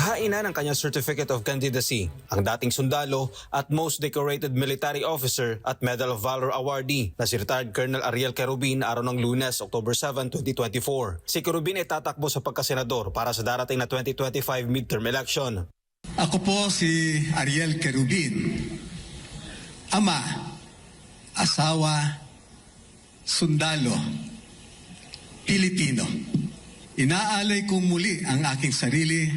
Naghain na ng kanyang Certificate of Candidacy ang dating sundalo at Most Decorated Military Officer at Medal of Valor awardee na si retired Colonel Ariel Querubin araw ng Lunes, October 7, 2024. Si Querubin ay tatakbo sa pagkasenador para sa darating na 2025 midterm election. Ako po si Ariel Querubin, ama, asawa, sundalo, Pilipino. Inaalay kong muli ang aking sarili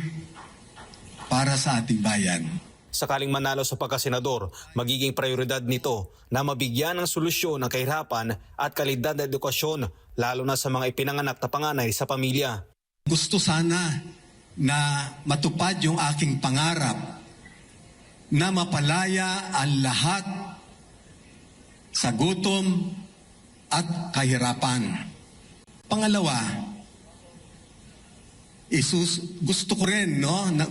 para sa ating bayan. Sakaling manalo sa pagkasenador, magiging prioridad nito na mabigyan ng solusyon ang kahirapan at kalidad na edukasyon, lalo na sa mga ipinanganak na panganay sa pamilya. Gusto sana na matupad yung aking pangarap na mapalaya ang lahat sa gutom at kahirapan. Pangalawa, gusto ko rin,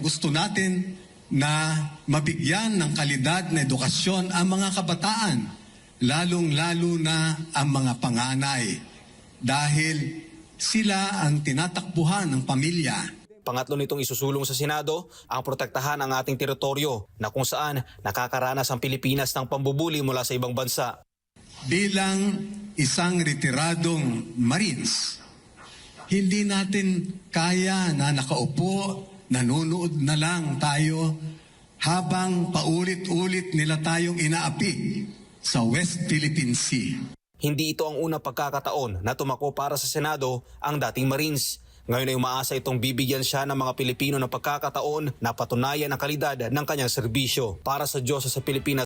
gusto natin na mabigyan ng kalidad na edukasyon ang mga kabataan, lalong-lalo na ang mga panganay, dahil sila ang tinatakbuhan ng pamilya. Pangatlo nitong isusulong sa Senado ang protektahan ang ating teritoryo na kung saan nakakaranas ang Pilipinas ng pambubuli mula sa ibang bansa. Bilang isang retiradong Marines, hindi natin kaya na nakaupo, nanonood na lang tayo habang paulit-ulit nila tayong inaapi sa West Philippine Sea. Hindi ito ang unang pagkakataon na tumako para sa Senado ang dating Marines. Ngayon ay umaasa itong bibigyan siya ng mga Pilipino ng pagkakataon na patunayan ang kalidad ng kanyang serbisyo para sa Diyos sa Pilipinas.